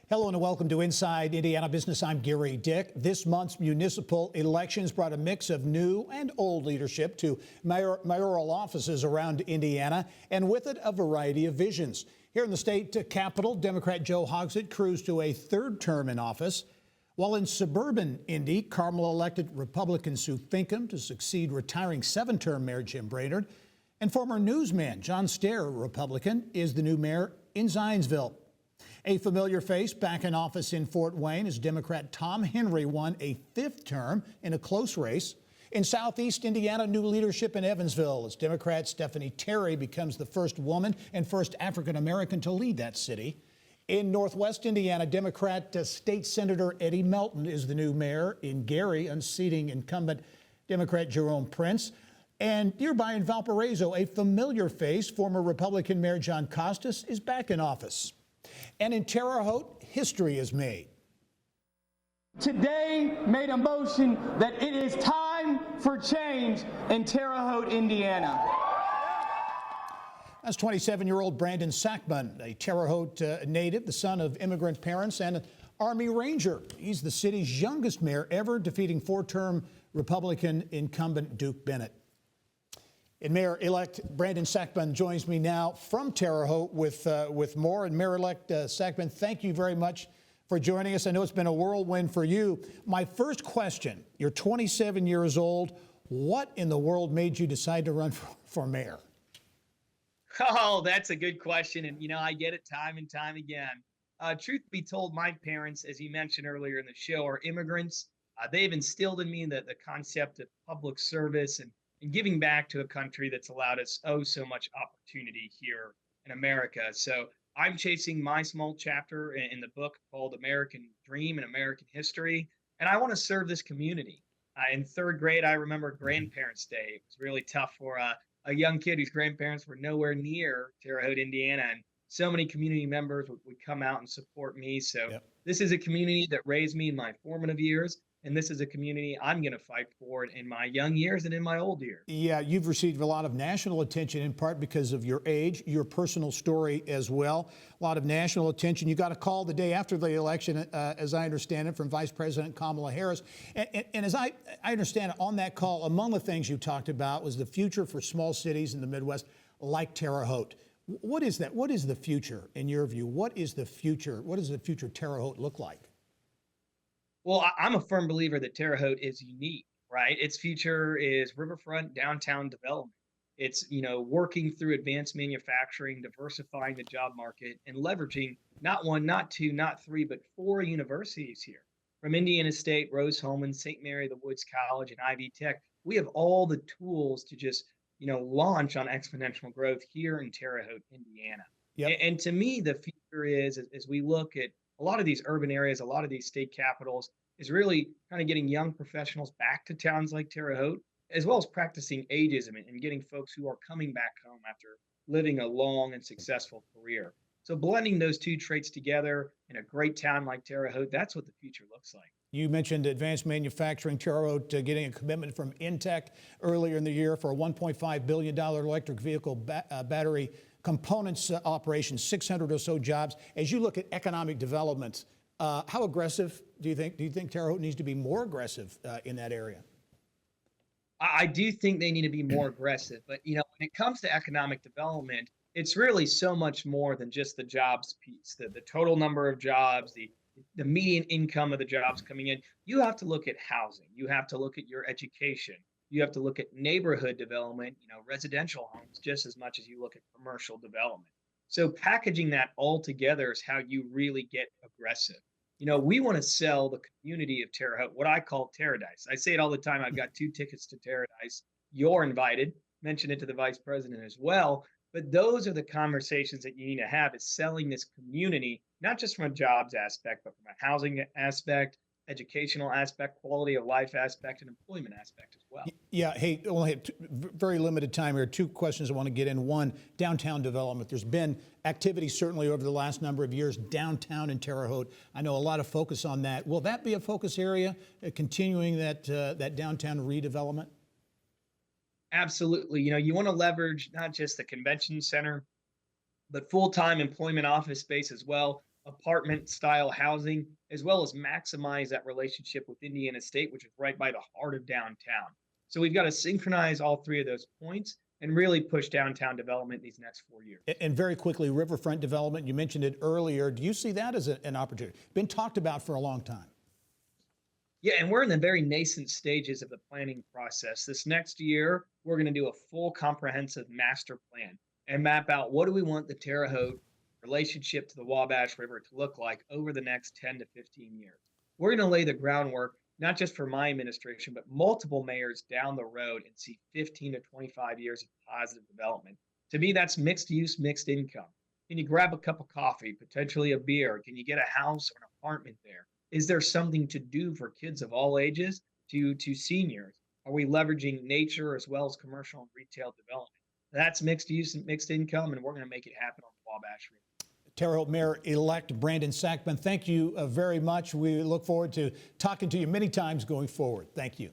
Hello and welcome to Inside Indiana Business. I'm Gary Dick. This month's municipal elections brought a mix of new and old leadership to mayoral offices around Indiana, and with it a variety of visions. Here in the state capital, Democrat Joe Hogsett cruised to a third term in office, while in suburban Indy, Carmel elected Republican Sue Finkham to succeed retiring seven-term Mayor Jim Brainerd, and former newsman John Stair, Republican, is the new mayor in Zionsville. A familiar face back in office in Fort Wayne as Democrat Tom Henry won a fifth term in a close race. In Southeast Indiana, new leadership in Evansville as Democrat Stephanie Terry becomes the first woman and first African-American to lead that city. In Northwest Indiana, Democrat State Senator Eddie Melton is the new mayor in Gary, unseating incumbent Democrat Jerome Prince. And nearby in Valparaiso, a familiar face, former Republican Mayor John Costas, is back in office. And in Terre Haute, history is made. Today made a motion that it is time for change in Terre Haute, Indiana. That's 27-year-old Brandon Sakbun, a Terre Haute native, the son of immigrant parents and an Army Ranger. He's the city's youngest mayor ever, defeating four-term Republican incumbent Duke Bennett. And Mayor-elect Brandon Sakbun joins me now from Terre Haute with more. And Mayor-elect Sakbun, thank you very much for joining us. I know it's been a whirlwind for you. My first question, you're 27 years old. What in the world made you decide to run for mayor? Oh, that's a good question. And, I get it time and time again. Truth be told, my parents, as you mentioned earlier in the show, are immigrants. They've instilled in me the concept of public service and giving back to a country that's allowed us so much opportunity here in America. So I'm chasing my small chapter in the book called American Dream and American History, and I want to serve this community. In third grade, I remember Grandparents' Day. It was really tough for a young kid whose grandparents were nowhere near Terre Haute, Indiana, and so many community members would come out and support me. So This is a community that raised me in my formative years. And this is a community I'm going to fight for in my young years and in my old years. Yeah, you've received a lot of national attention, in part because of your age, your personal story as well. A lot of national attention. You got a call the day after the election, as I understand it, from Vice President Kamala Harris. And as I understand it, on that call, among the things you talked about was the future for small cities in the Midwest, like Terre Haute. What is that? What is the future, in your view? What is the future? What does the future Terre Haute look like? Well, I'm a firm believer that Terre Haute is unique, right? Its future is riverfront downtown development. It's, working through advanced manufacturing, diversifying the job market, and leveraging not one, not two, not three, but four universities here. From Indiana State, Rose-Hulman, St. Mary the Woods College, and Ivy Tech, we have all the tools to just, launch on exponential growth here in Terre Haute, Indiana. Yep. And to me, the future is, as we look at a lot of these urban areas, a lot of these state capitals, is really kind of getting young professionals back to towns like Terre Haute, as well as practicing ageism and getting folks who are coming back home after living a long and successful career. So blending those two traits together in a great town like Terre Haute, that's what the future looks like. You mentioned advanced manufacturing. Terre Haute getting a commitment from Intech earlier in the year for a $1.5 billion electric vehicle battery components operation, 600 or so jobs. As you look at economic development, how aggressive do you think? Do you think Terre Haute needs to be more aggressive in that area? I do think they need to be more aggressive. But, when it comes to economic development, it's really so much more than just the jobs piece, the total number of jobs, the median income of the jobs coming in. You have to look at housing. You have to look at your education. You have to look at neighborhood development, residential homes, just as much as you look at commercial development. So packaging that all together is how you really get aggressive. We want to sell the community of Terre Haute, what I call Terradise. I say it all the time. I've got 2 tickets to Terradise. You're invited. Mention it to the vice president as well. But those are the conversations that you need to have, is selling this community, not just from a jobs aspect, but from a housing aspect, educational aspect, quality of life aspect, and employment aspect as well. Yeah. Hey, only have very limited time here. 2 questions I want to get in. One, downtown development. There's been activity certainly over the last number of years downtown in Terre Haute. I know a lot of focus on that. Will that be a focus area, continuing that downtown redevelopment? Absolutely. You want to leverage not just the convention center, but full-time employment office space as well. apartment style housing, as well as maximize that relationship with Indiana State, which is right by the heart of downtown. So we've got to synchronize all three of those points and really push downtown development these next 4 years. And very quickly, riverfront development, you mentioned it earlier. Do you see that as an opportunity? Been talked about for a long time. Yeah, and we're in the very nascent stages of the planning process. This next year, we're going to do a full comprehensive master plan and map out what do we want the Terre Haute relationship to the Wabash River to look like over the next 10 to 15 years. We're going to lay the groundwork, not just for my administration, but multiple mayors down the road and see 15 to 25 years of positive development. To me, that's mixed use, mixed income. Can you grab a cup of coffee, potentially a beer? Can you get a house or an apartment there? Is there something to do for kids of all ages to seniors? Are we leveraging nature as well as commercial and retail development? That's mixed use and mixed income, and we're going to make it happen on the Wabash River. Terre Haute Mayor-elect Brandon Sakbun, thank you very much. We look forward to talking to you many times going forward. Thank you.